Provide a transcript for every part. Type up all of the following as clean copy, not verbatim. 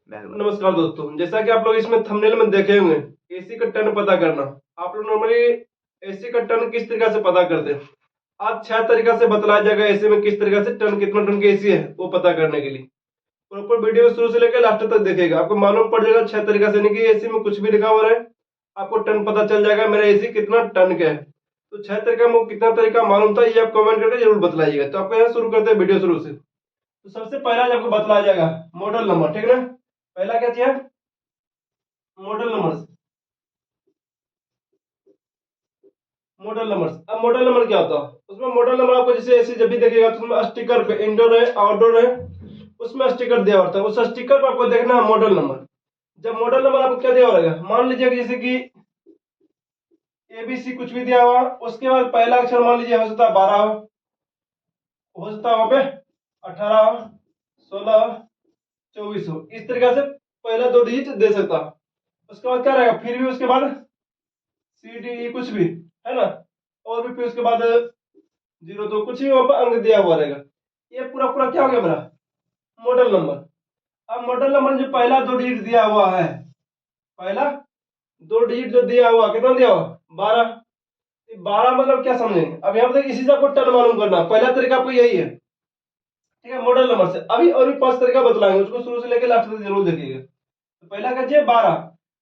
नमस्कार दोस्तों, जैसा कि आप लोग इसमें थंबनेल में देखे होंगे, एसी का टन पता करना। आप लोग नॉर्मली एसी का टन किस तरीके से पता करते हैं? आज 6 तरीका से बतलाया जाएगा एसी में किस तरीके से टन, कितना टन की एसी है वो पता करने के लिए। प्रॉपर वीडियो शुरू से लेकर लास्ट तक देखिएगा, आपको मालूम पड़ जाएगा 6 तरीका से, नहीं कि एसी में कुछ भी लिखा हुआ है आपको टन पता चल जाएगा मेरा एसी कितना टन का है। तो 6 तरीका में कितना तरीका मालूम था ये आप कमेंट करके जरूर बतलाइएगा। तो आपको यहाँ शुरू करते हैं वीडियो शुरू से। तो सबसे पहला आपको बतलाया जाएगा मॉडल नंबर, ठीक है ना। पहला क्या चाहिए? Model number. मॉडल नंबर, अब मॉडल नंबर क्या होता है उसमें? मॉडल नंबर आपको जैसे ऐसे जब भी देखिएगा तो उसमें स्टिकर पे इंडोर है आउटडोर है, उसमें स्टिकर दिया होता है, उस स्टिकर पर आपको देखना है मॉडल नंबर। जब मॉडल नंबर आपको क्या दिया होगा, मान लीजिए कि जैसे कि एबीसी कुछ भी दिया हुआ, उसके बाद पहला अक्षर मान लीजिए हो सकता है 12 हो सकता है वहां पे 18 16 24 हो, इस तरीके से पहला 2 डिजिट दे सकता। उसके बाद क्या रहेगा, फिर भी उसके बाद सी डी ई कुछ भी है ना, और भी फिर उसके बाद 02 कुछ भी वहां पर अंक दिया हुआ रहेगा। ये पूरा पूरा क्या हो गया मेरा मॉडल नंबर। अब मॉडल नंबर जो पहला 2 डिजिट दिया हुआ है, पहला 2 डिजिट जो दिया हुआ कितना दिया हुआ 12। 12 मतलब क्या समझेंगे, अब यहाँ पे इसी से आपको टन मालूम करना, पहला तरीका आपको यही है, ठीक है। मॉडल नंबर से अभी और भी 5 तरीका बतलाएंगे, उसको शुरू से लेकर लास्ट तक जरूर देखिएगा। तो पहला क्या चाहिए 12।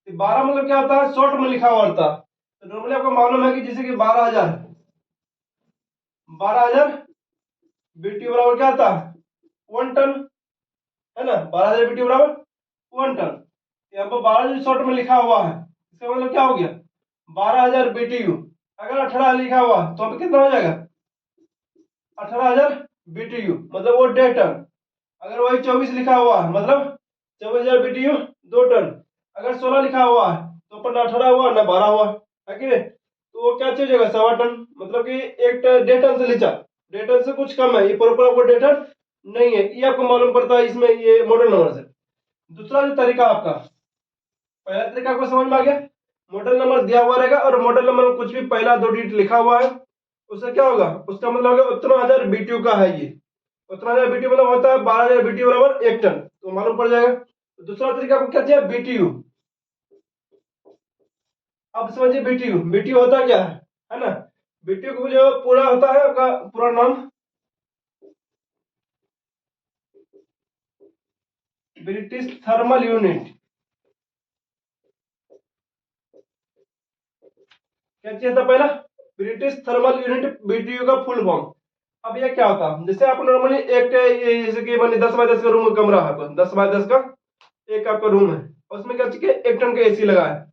12 मतलब क्या होता है, शॉर्ट में लिखा हुआ होता है। तो नॉर्मली आपको मालूम है कि जैसे कि 12,000 बीटीयू बराबर क्या आता है 1 टन, है ना। 12,000 बीटीयू बराबर 1 टन। यहाँ पर 12 जो शॉर्ट में लिखा हुआ है, इसका मतलब क्या हो गया 12,000 बीटीयू। अगर 18 लिखा हुआ तो यहाँ पे कितना हो जाएगा 18,000 बीटीयू, मतलब वो 1.5 टन। अगर वही 24 लिखा हुआ है मतलब 24,000 बीटीयू 2 टन। अगर 16 लिखा हुआ है तो अपन 18 हुआ ना 12 हुआ, है कि नहीं। तो वो क्या चीज होगा 1.25 टन, मतलब कि 1.5 टन से नीचा, 1.5 टन से कुछ कम है, ये प्रॉपर आपको 1.5 टन नहीं है, ये आपको मालूम पड़ता है इसमें ये मॉडल नंबर से। दूसरा जो तरीका आपका, पहला तरीका आपको समझ में आ गया, मॉडल नंबर दिया हुआ रहेगा और मॉडल नंबर में कुछ भी पहला 2 डिजिट लिखा हुआ है, उससे क्या होगा, उसका मतलब होगा उतना हजार बीटीयू का है ये। उतना हजार बीटीयू मतलब होता है 12,000 बीटीयू बराबर 1 टन, तो मालूम पड़ जाएगा। तो दूसरा तरीका आपको क्या चाहिए बीटीयू। अब समझिए बीटीयू, बीटीयू होता क्या है ना। बीटीयू को जो पूरा होता है आपका पूरा नाम ब्रिटिश थर्मल यूनिट। क्या चाहिए था पहला ब्रिटिश थर्मल यूनिट, बीटीयू का फुल फॉर्म। अब ये क्या होता है, जैसे आप नॉर्मली एक जैसे कि मान 10 बाय 10 का रूम का कमरा है, 10 बाय 10 का एक आपका रूम है, उसमें क्या चाहिए 1 टन का एसी लगा है।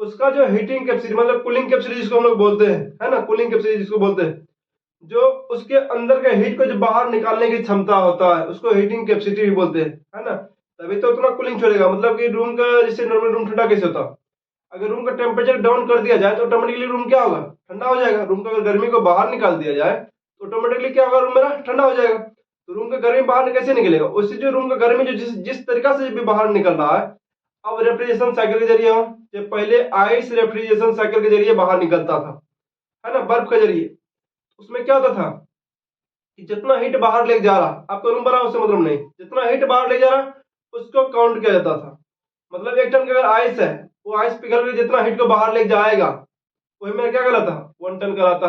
उसका जो हीटिंग कैपेसिटी मतलब कूलिंग कैपेसिटी जिसको हम लोग बोलते हैं, है ना, कूलिंग कैपेसिटी जिसको बोलते हैं, जो उसके अंदर के हीट को जो बाहर निकालने की क्षमता होता है उसको हीटिंग कैपेसिटी भी बोलते हैं, है ना। तभी तो उतना कूलिंग छोड़ेगा, मतलब कि रूम का जैसे नॉर्मल रूम ठंडा कैसे होता है, अगर रूम का टेम्परेचर डाउन कर दिया जाए तो ऑटोमेटिकली रूम क्या होगा ठंडा हो जाएगा। रूम का अगर गर्मी को बाहर निकाल दिया जाए तो ऑटोमेटिकली क्या होगा, रूम मेरा ठंडा हो जाएगा। तो रूम का गर्मी बाहर कैसे निकलेगा, उससे जो रूम का गर्मी जो जिस तरीका से भी बाहर निकल रहा है, अब रेफ्रिजरेशन साइकिल के जरिए हो, जब पहले आइस रेफ्रिजरेशन साइकिल के जरिए बाहर निकलता था, है ना, बर्फ के जरिए, उसमें क्या होता था कि जितना हीट बाहर ले जा रहा, आपका रूम बना उससे मतलब नहीं, जितना हीट बाहर ले जा रहा उसको काउंट किया जाता था। मतलब 1 टन का अगर आइस है, वो आइस पिघल के जितना हीट को बाहर ले जाएगा वही मेरा क्या कहलाता 1 टन कहलाता।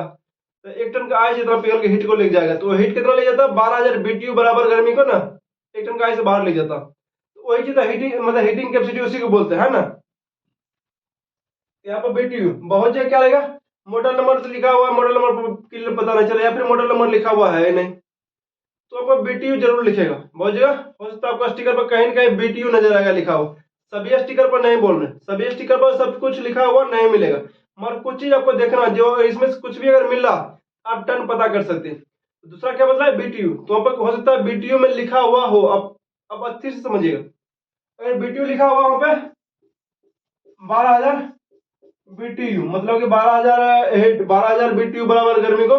तो 1 टन का आइस जितना पिघल के हीट को ले जाएगा तो वो हीट कितना ले जाता 12,000 बीटीयू बराबर गर्मी को ना 1 टन का आइस बाहर ले जाता। तो वही चीज हीटिंग मतलब हीटिंग कैपेसिटी उसी को बोलते हैं, है ना। यहाँ पर बीटीयू बहुत जगह क्या रहेगा मॉडल नंबर से लिखा हुआ है, मॉडल नंबर क्लियर पता नहीं चला, या फिर मॉडल नंबर लिखा हुआ है नहीं, तो आपको बीटीयू जरूर लिखेगा। बहुत जगह हो सकता है आपको स्टिकर पर कहीं न कहीं बीटीयू नजर आएगा लिखा हो, सभी स्टिकर पर नहीं बोल रहे, सभी स्टिकर पर सब कुछ लिखा हुआ नहीं मिलेगा, मगर कुछ चीज आपको देखना जो इसमें से कुछ भी अगर मिल रहा आप टन पता कर सकते हैं। दूसरा क्या बदला है बीटीयू, तो वहां पर हो सकता है बीटीयू में लिखा हुआ हो, अब अच्छे से समझिएगा, अगर बीटीयू लिखा हुआ वहां पे 12,000 बीटीयू मतलब कि 12,000 बीटीयू बराबर गर्मी को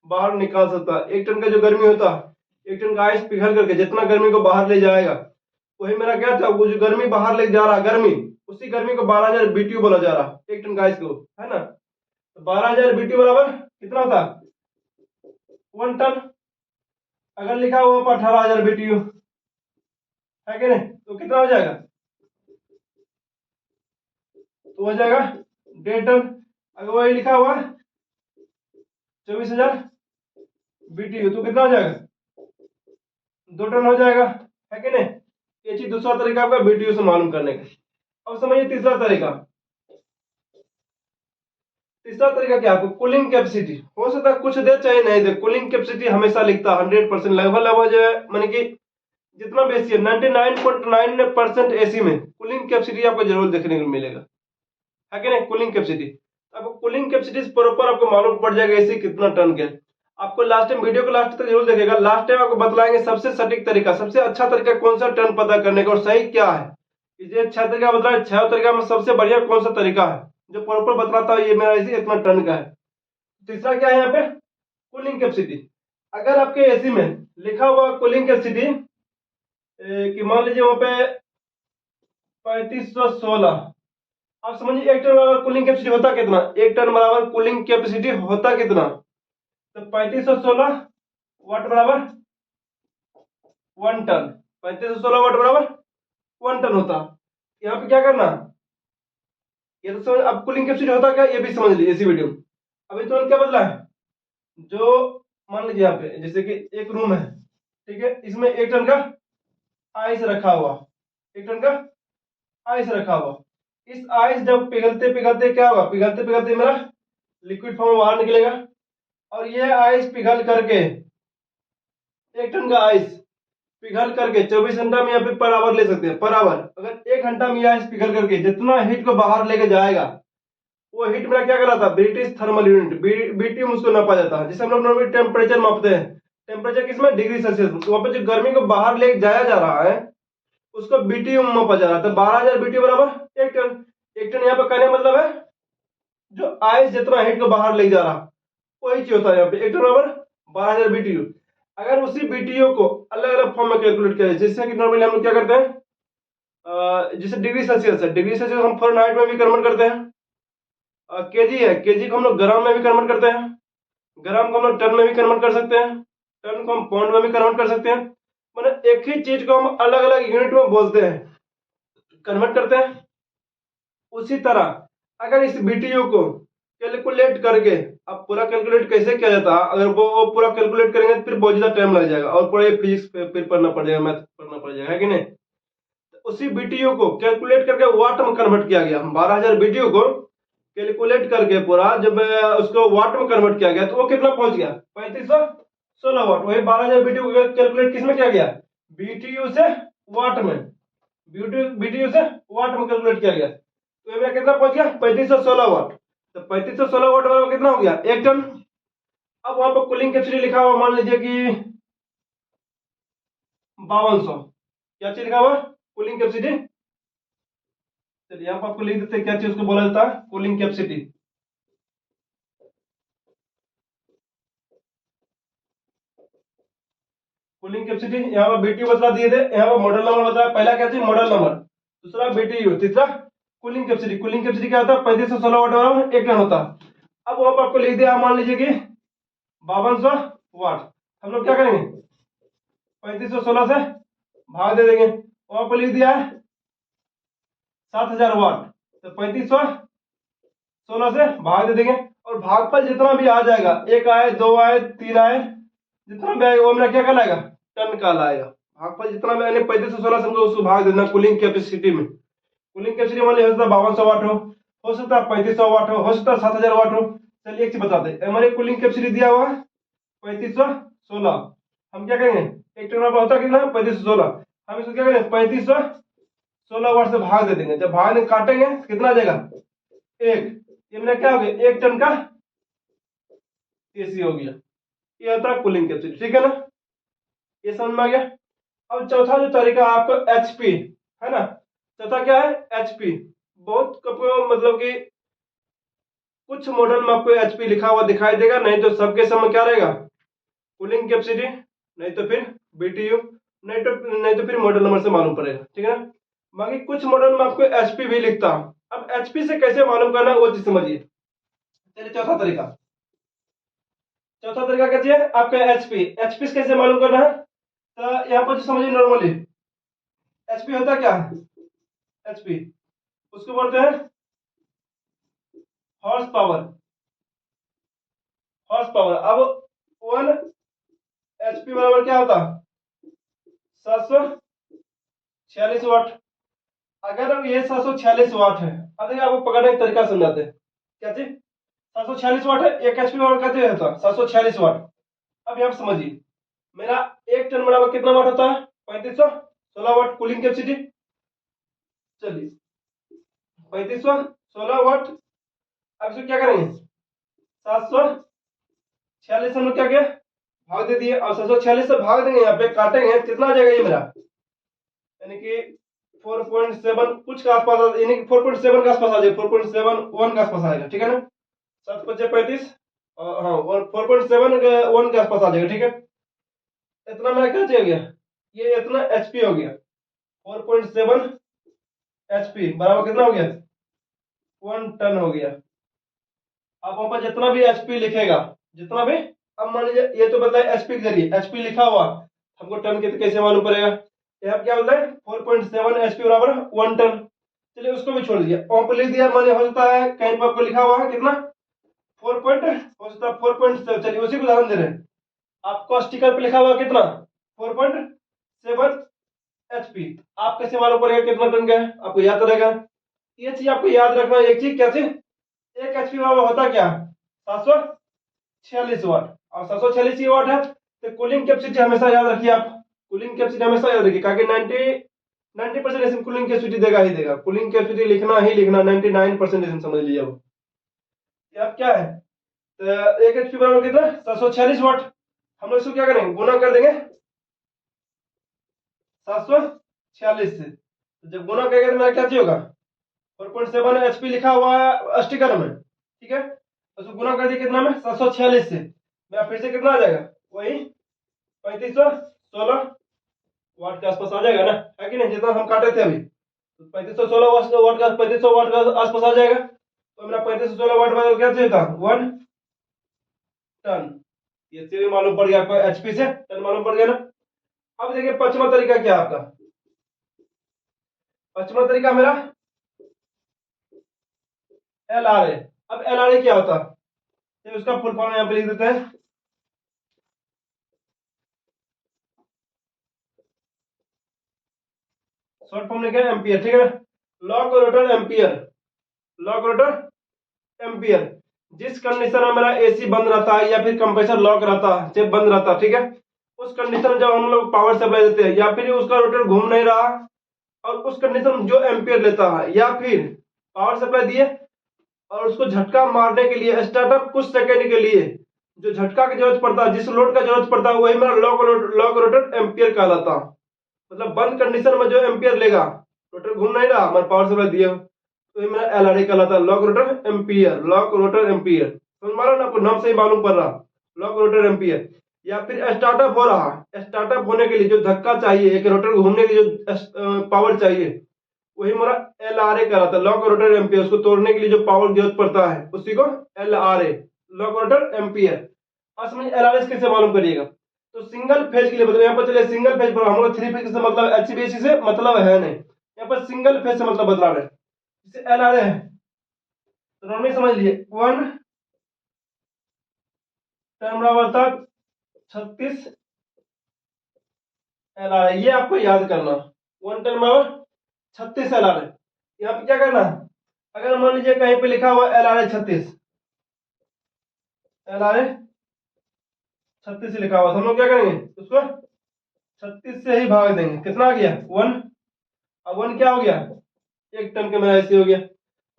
बाहर निकाल सकता है। 1 टन का जो गर्मी होता है 1 टन का आइस पिघल करके जितना गर्मी को बाहर ले जाएगा वही मेरा क्या था, वो जो गर्मी बाहर ले जा रहा गर्मी, उसी गर्मी को 12,000 बीटीयू बोला जा रहा 1 टन का आइस को, है ना। तो 12,000 बीटीयू बराबर कितना था 1 टन। अगर लिखा हुआ 18,000 बीटीयू, है कि नहीं, तो कितना हो जाएगा तो हो जाएगा 1.5 टन। अगर वही लिखा हुआ 24,000 BTU तो कितना हो जाएगा, 2 टन हो जाएगा, है कि नहीं। ये चीज दूसरा तरीका आपका BTU से मालूम करने का। अब समझिए तीसरा तरीका। तीसरा तरीका क्या है, कूलिंग कैपेसिटी। हो सकता है कुछ दे चाहे नहीं दे, कूलिंग कैपेसिटी हमेशा लिखता है 100%, लगभग लगभग जो है माने कि जितना बेसी है 99.9% एसी में कूलिंग कैपेसिटी आपको जरूर देखने को मिलेगा, है कि नहीं। कूलिंग कैपेसिटी, आपको कूलिंग कैपेसिटी प्रॉपर आपको मालूम पड़ जाएगा एसी कितना टन के। आपको लास्ट टाइम वीडियो को लास्ट तक जरूर देखेगा, लास्ट टाइम आपको बतलाएंगे सबसे सटीक तरीका, सबसे अच्छा तरीका कौन सा टन पता करने का और सही क्या है। ये 6 तरीका बतला, 6 तरीका में सबसे बढ़िया कौन सा तरीका है जो प्रॉपर बतलाता है ये मेरा एसी इतना टन का है। तीसरा क्या है यहाँ पे, कूलिंग कैपेसिटी। अगर आपके एसी में लिखा हुआ कूलिंग कैपेसिटी कि मान लीजिए वहां पे 3516, आप समझिए 1 टन बराबर कूलिंग कैपेसिटी होता कितना, 1 टन बराबर कूलिंग कैपेसिटी होता कितना, तो 3516 वाट बराबर 1 टन। 3516 वाट बराबर 1 टन होता। यहाँ पे क्या करना, ये तो समझ, अब कूलिंग कैपेसिटी होता क्या ये भी समझ लीजिए इसी वीडियो में। अभी तुरंत क्या बदला है, जो मान लीजिए यहाँ पे जैसे कि एक रूम है, ठीक है, इसमें 1 टन का आइस रखा हुआ, 1 टन का आइस रखा हुआ। इस आइस जब पिघलते पिघलते क्या होगा, पिघलते पिघलते मेरा लिक्विड फॉर्म बाहर निकलेगा, और ये आइस पिघल करके 1 टन का आइस पिघल करके 24 घंटा में यहाँ पे पर आवर ले सकते हैं, पर आवर। अगर 1 घंटा में ये आइस पिघल करके जितना हीट को बाहर लेके जाएगा, वो हीट मेरा क्या कहलाता है, ब्रिटिश थर्मल यूनिट, BTU उसको नापा जाता है। जैसे हम लोग नॉर्मली टेम्परेचर मापते हैं, टेम्परेचर किसमें, डिग्री सेल्सियस, तो वहां पे जो गर्मी को बाहर ले जाया जा रहा है उसको BTU में मापा जा रहा है। तो 12,000 BTU बराबर 1 टन। 1 टन यहाँ पे कहने मतलब है जो आइस जितना हीट को बाहर ले जा रहा, वही चीज होता है यहाँ पे 1 टन बराबर 12,000 BTU। अगर उसी BTU को अलग अलग फॉर्म में कैलकुलेट करें, जैसे कि नॉर्मली हम लोग क्या करते हैं, जैसे डिग्री सेल्सियस है, डिग्री सेल्सियस हम फ़ारेनहाइट में भी कन्वर्ट करते हैं, केजी है, केजी को हम लोग ग्राम में भी कन्वर्ट करते हैं, ग्राम को हम लोग टन में भी कन्वर्ट कर सकते हैं, टन को हम पाउंड में भी कन्वर्ट कर सकते हैं। मतलब एक ही चीज को हम अलग अलग यूनिट में बोलते हैं, कन्वर्ट करते हैं। उसी तरह अगर इस BTU को कैलकुलेट करके, अब पूरा कैलकुलेट कैसे किया जाता है, अगर वो पूरा कैलकुलेट करेंगे तो फिर बहुत ज्यादा टाइम लग जाएगा और पूरे फिजिक्स फिर पढ़ना पड़ जाएगा, मैथ पढ़ना पड़ जाएगा, है कि नहीं। तो उसी BTU को कैलकुलेट करके वाट में कन्वर्ट किया गया। 12,000 BTU को कैलकुलेट करके पूरा जब उसको वाट में कन्वर्ट किया गया तो वो कितना पहुंच गया, 3516 वाट। वही 12,000 BTU को कैलकुलेट किसमें किया गया, BTU से वाट में, BTU से वाट में कैलकुलेट किया गया। तो मेरा कितना पहुंच गया, 3516 वाट। तो 3516 वाट बराबर कितना हो गया, 1 टन। अब वहां पर कूलिंग कैपेसिटी लिखा हुआ मान लीजिए कि 5200, क्या चीज लिखा हुआ, कूलिंग कैपेसिटी। चलिए यहाँ पर आपको लिख देते हैं क्या चीज उसको बोला जाता है, कूलिंग कैपेसिटी। कूलिंग कैपेसिटी यहाँ पर BTU बता दिए थे, यहाँ पर मॉडल नंबर बताया, पहला क्या चीज मॉडल नंबर, दूसरा BTU, तीसरा कूलिंग कैपेसिटी। कूलिंग कैपेसिटी क्या होता है, 3516 वाट बराबर 1 टन होता। अब वहां पर आपको लिख दिया मान लीजिए कि 5200 वाट, हम लोग क्या करेंगे 3516 से भाग दे देंगे, वहां पर लिख दिया है 7000 वाट, तो 3516 से भाग दे देंगे, और भागफल जितना भी आ जाएगा, 1 आए 2 आए 3 आए, जितना भी आएगा वो मेरा क्या कहलाएगा, टन कहलाएगा। भागफल जितना भी आने 3516 से हमको उसको भाग देना कूलिंग कैपेसिटी में। कूलिंग कैपेसिटी मान लीजिए हो सकता है 5200 वाट हो सकता है 3500 वाट हो सकता है 7000 वाट हो। चलिए एक चीज बता दें, हमारे कूलिंग कैपेसिटी दिया हुआ है 3516, हम क्या करेंगे, 1 टन बराबर होता कितना 3516, हम इसको क्या करेंगे 3516 वाट से भाग दे देंगे। जब भाग काटेंगे कितना आ जाएगा, 1, ये मेरा क्या हो गया 1 टन का एसी हो गया। ये होता है कूलिंग कैपेसिटी, ठीक है ना, ये समझ में आ गया। अब चौथा जो तरीका है आपको HP, है ना, चौथा क्या है HP। बहुत मतलब कि कुछ मॉडल में आपको HP लिखा हुआ दिखाई देगा, नहीं तो सबके समय क्या रहेगा, कूलिंग कैपेसिटी, नहीं तो फिर BTU, नहीं तो फिर मॉडल नंबर से मालूम पड़ेगा, ठीक है ना। बाकी कुछ मॉडल में आपको HP भी लिखता हूं। अब HP से कैसे मालूम करना है वो चीज समझिए। चलिए चौथा तरीका क्या चाहिए आपका HP से कैसे मालूम करना है, तो यहाँ पर जो समझिए नॉर्मली HP होता क्या है, HP उसको बोलते हैं हॉर्स पावर, हॉर्स पावर। अब 1 HP बराबर क्या होता, 746 वाट। अगर अब ये 746 वाट है, अब देखिए आपको पकड़ने का तरीका समझाते हैं। क्या चीज, 746 वाट है, 1 HP बराबर कैसे होता, 746 वाट। अब यहाँ समझिए, मेरा 1 टन बराबर कितना वाट होता है, 3516 वाट कूलिंग कैपेसिटी। चलिए 3516 वाट। अब इसको क्या करेंगे, 746 हम लोग क्या किया, भाग दे दिए, और 746 से भाग देंगे, यहाँ पे काटेंगे, कितना आ जाएगा ये मेरा, यानी कि 4.7 कुछ के आसपास, यानी कि 4.7 के आसपास आ जाएगा, 4.71 के आसपास आएगा, ठीक है ना। 7×5 = 35, हाँ, और 4.71 के आसपास आ जाएगा, ठीक है। इतना मेरा क्या चाहिए गया, ये इतना HP हो गया, 4.7 HP बराबर कितना हो गया, 1 टन हो गया। अब वहां पर जितना भी HP लिखेगा, जितना भी, अब मान लीजिए ये तो बदला है HP के जरिए, HP लिखा हुआ, हमको टन के तो कैसे मालूम पड़ेगा, यहाँ क्या बोलता है 4.7 HP बराबर 1 टन। चलिए उसको भी छोड़ दीजिए, वहां पर लिख दिया, माने हो सकता है कहीं पर आपको लिखा हुआ है कितना, 4.7। चलिए उसी को उदाहरण दे रहे हैं, आपको स्टिकर पे लिखा हुआ कितना, 4.7 HP। आप कैसे मालूम पड़ेगा कितना टन का है, आपको याद रहेगा। ये चीज आपको याद रखना, एक चीज क्या चीज, 1 HP बराबर होता क्या, 746 वाट, और 746 वाट है तो कूलिंग कैपेसिटी हमेशा याद रखिए आप, कूलिंग कैपेसिटी हमेशा याद रखिए, क्योंकि 90% ऐसे कूलिंग कैपेसिटी देगा ही देगा, कूलिंग कैपेसिटी लिखना ही लिखना, 99% ऐसे समझ लीजिए। अब ये अब क्या है, तो 1 HP बराबर कितना, 746 वाट। हम लोग इसको क्या करेंगे, गुना कर देंगे 746 से, तो जब गुना करेंगे तो मेरा क्या चाहिए होगा, 4.7 HP लिखा हुआ है स्टिकर में, ठीक है, तो गुना कर दिया कितना में, 746 से, मेरा फिर से कितना आ जाएगा, वही 3516 वाट के आसपास आ जाएगा ना, है कि नहीं, जितना हम काटे थे अभी, तो 3516 वाट का, 3500 वाट का आसपास आ जाएगा। तो मेरा 3516 वाट बदल क्या चाहिए था, 1 टन। ये भी मालूम पड़ गया आपको, HP से टन मालूम पड़ गया ना। अब देखिए पचवा तरीका क्या है आपका, पचवा तरीका मेरा LRA। अब LRA क्या होता है, उसका फुल फॉर्म यहाँ पे लिख देते हैं, शॉर्ट फॉर्म लिखा है एम्पियर, ठीक है, lock rotor ampere, lock rotor ampere. जिस कंडीशन में मेरा AC बंद रहता है या फिर कंप्रेसर लॉक रहता है, जब बंद रहता है, ठीक है, उस कंडीशन में जब हम लोग पावर सप्लाई देते हैं, या फिर उसका रोटर घूम नहीं रहा, और उस कंडीशन में जो एम्पियर लेता है, या फिर पावर सप्लाई दिए और उसको झटका मारने के लिए स्टार्टअप कुछ सेकंड के लिए जो झटका की जरूरत पड़ता है, जिस लोड का जरूरत पड़ता है, वही मेरा लॉक रोटर एम्पियर कहलाता है। मतलब बंद कंडीशन में जो एम्पियर लेगा, रोटर घूम नहीं रहा, हमारे पावर सप्लाई दिए, तो ये मेरा LRA कहलाता है, lock rotor ampere, lock rotor ampere. समझ मारो ना, आपको नाम से ही मालूम पड़ रहा, लॉक रोटर एम्पियर। या फिर स्टार्टअप हो रहा, स्टार्टअप होने के लिए जो धक्का चाहिए, एक रोटर घूमने के लिए जो पावर चाहिए, वही मेरा LRA कहलाता है, लॉक रोटर एम्पियर। उसको तोड़ने के लिए जो पावर जरूरत पड़ता है, उसी को LRA, लॉक रोटर एम्पियर। अब समझ LRS कैसे मालूम करिएगा, तो सिंगल फेज के लिए मतलब, यहाँ पर चलिए सिंगल फेज पर, हम लोग 3 फेज से मतलब HVAC से मतलब है नहीं, यहाँ पर सिंगल फेज से मतलब बदला रहे, जैसे LRA है तो नॉर्मली समझ लीजिए 1 टन बराबर था 36 LRA, ये आपको याद करना, 1 टन बराबर 36 LRA। यहाँ पे क्या करना है, अगर मान लीजिए कहीं पे लिखा हुआ LRA 36, LRA 36 लिखा हुआ, तो हम लोग क्या करेंगे, उसको 36 से ही भाग देंगे, कितना आ गया 1। अब 1 क्या हो गया, 1 टन के मेरा ऐसे हो गया,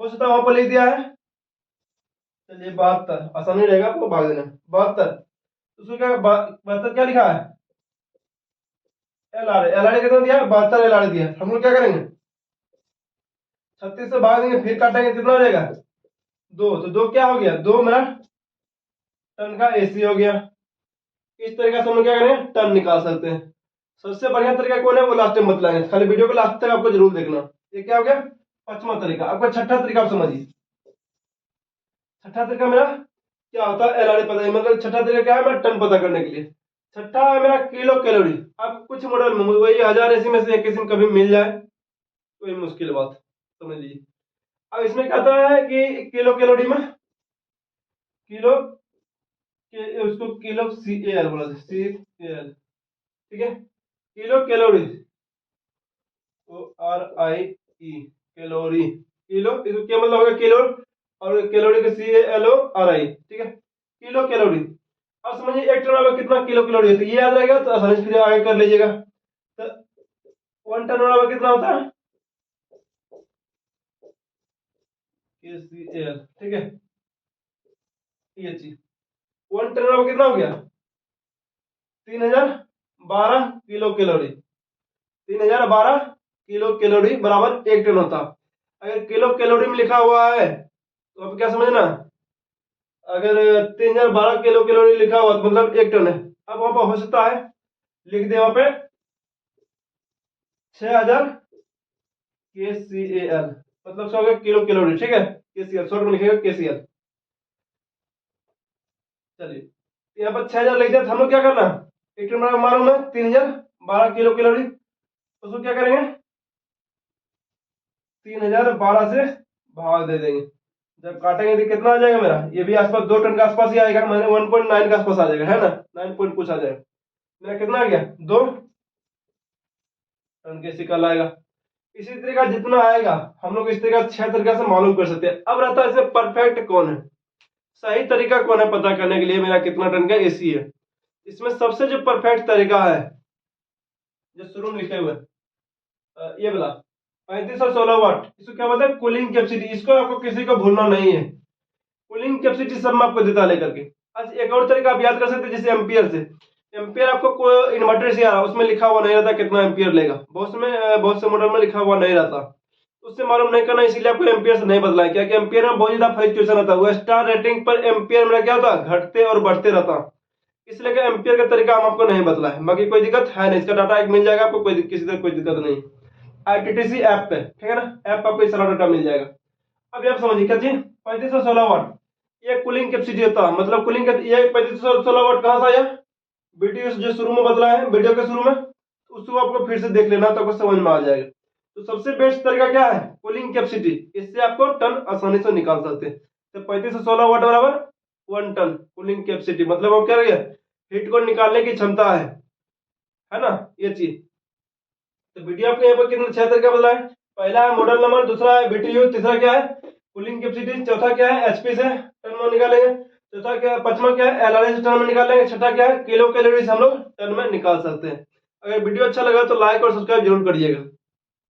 हो सकता है वहां पर लिख दिया है, चलिए 72, आसानी रहेगा आपको भाग देना, 72, उसको क्या 72 क्या लिखा है, LRA कितना दिया, 72 LRA दिया। हम लोग क्या करेंगे, 36 से भाग देंगे, फिर काटेंगे, कितना हो जाएगा 2, तो 2 क्या हो गया, 2 मेरा टन का AC हो गया। इस तरीके से हम लोग क्या करेंगे, टन निकाल सकते हैं। सबसे बढ़िया तरीका कौन है, वो लास्ट में बतलाएंगे, खाली वीडियो को लास्ट तक आपको जरूर देखना। ये क्या हो गया, पांचवा तरीका। आपका छठा तरीका आप समझिए, छठा तरीका मेरा क्या होता है, LRA पता है, मतलब छठा तरीका क्या है, मैं टन पता करने के लिए। छठा है मेरा किलो कैलोरी। अब कुछ मॉडल में वही 1000 AC में से एक किस्म कभी मिल जाए, कोई मुश्किल बात, समझ लीजिए। अब इसमें क्या आता है कि किलो कैलोरी में किलो उसको किलो सी ए एल बोला, सी ए एल, ठीक है। Kilo calorie, O R I E, calorie, kilo, इसको क्या मतलब होगा किलो, और कैलोरी का सी ए एल ओ आर आई, ठीक है, किलो कैलोरी। अब समझिए एक टन में कितना किलो कैलोरी है, तो ये याद रहेगा तो आसानी से फिर आगे कर लीजिएगा। तो 1 टन में कितना होता है, के सी एल, ठीक है, ये चीज 1 टन में कितना हो गया, 3012 किलो कैलोरी, 3012 किलो कैलोरी बराबर 1 टन होता। अगर किलो कैलोरी में लिखा हुआ है तो अब क्या समझना, अगर 3012 किलो कैलोरी लिखा हुआ तो मतलब 1 टन है। अब वहां पर हो सकता है लिख दे वहां पे 6000 के सी ए एल, मतलब सौ किलो कैलोरी, ठीक है, के सी एल शॉर्ट में लिखेगा के सी एल। चलिए यहाँ पर 6000 लिख दिया, तो हम लोग क्या करना, 1 टन मालूम है 3012 किलो कैलोरी, उसको क्या करेंगे 3012 से भाग दे देंगे। जब काटेंगे तो कितना आ जाएगा मेरा, ये भी आसपास 2 टन के आसपास ही आएगा, मैंने 1.9 के आसपास आ जाएगा, है ना, 9 पॉइंट कुछ आ जाएगा। मेरा कितना आ गया, 2 टन के सिकल आएगा। इसी तरीका जितना आएगा हम लोग इस तरीका 6 तरीका से मालूम कर सकते हैं। अब रहता है इसमें परफेक्ट कौन है, सही तरीका कौन है पता करने के लिए मेरा कितना टन का एसी है। इसमें सबसे जो परफेक्ट तरीका है, जो शुरू में लिखे हुए ये वाला 3516 वाट, इसको क्या बोलते हैं कूलिंग कैपेसिटी, इसको आपको किसी को भूलना नहीं है। कूलिंग कैपेसिटी सब में आपको देता है लेकर के। आज एक और तरीका आप याद कर सकते हैं, जैसे एम्पियर से, एम्पियर आपको कोई इन्वर्टर से आ रहा है, उसमें लिखा हुआ नहीं रहता कितना एम्पियर लेगा, बहुत से मॉडल में लिखा हुआ नहीं रहता, उससे मालूम नहीं करना, इसीलिए आपको एम्पियर से नहीं बदला है, क्या कि एम्पियर में बहुत ज्यादा फ्लक्चुएशन रहता है, स्टार रेटिंग पर एम्पियर में क्या होता है घटते और बढ़ते रहता, इसलिए एम्पियर का तरीका हम आपको नहीं बदला है। बाकी कोई दिक्कत है नहीं, इसका डाटा एक मिल जाएगा आपको, कोई किसी तरह कोई दिक्कत नहीं। आईटीटीसी ऐप पे, ठीक है ना, ऐप पर आपको सारा डाटा मिल जाएगा। अब आप समझिए क्या चीज 3516 वाट, ये कूलिंग कैपेसिटी होता है, मतलब कूलिंग का ये 3516 वाट कहां से आया, वीडियो जो शुरू में बदला है, वीडियो के शुरू में, उसको आपको फिर से देख लेना तो आपको समझ में आ जाएगा। तो सबसे बेस्ट तरीका क्या है, कूलिंग कैपेसिटी, इससे आपको टन आसानी से निकाल सकते हैं। तो 3516 वाट बराबर 1 टन कूलिंग कैपेसिटी, मतलब हम क्या रह गया, हीट को निकालने की क्षमता है ना, ये चीज। तो वीडियो आपने यहाँ पर कितने 6 तरीका बदला है, पहला है मॉडल नंबर, दूसरा है बीटीयू, तीसरा क्या है कूलिंग कैपेसिटी, चौथा क्या है एचपी से टन में निकालेंगे, चौथा क्या है, पांचवा क्या है एलआरए से टन में निकालेंगे, छठा क्या है किलो कैलोरी से हम लोग टन में निकाल सकते हैं। अगर वीडियो अच्छा लगा तो लाइक और सब्सक्राइब जरूर करिएगा।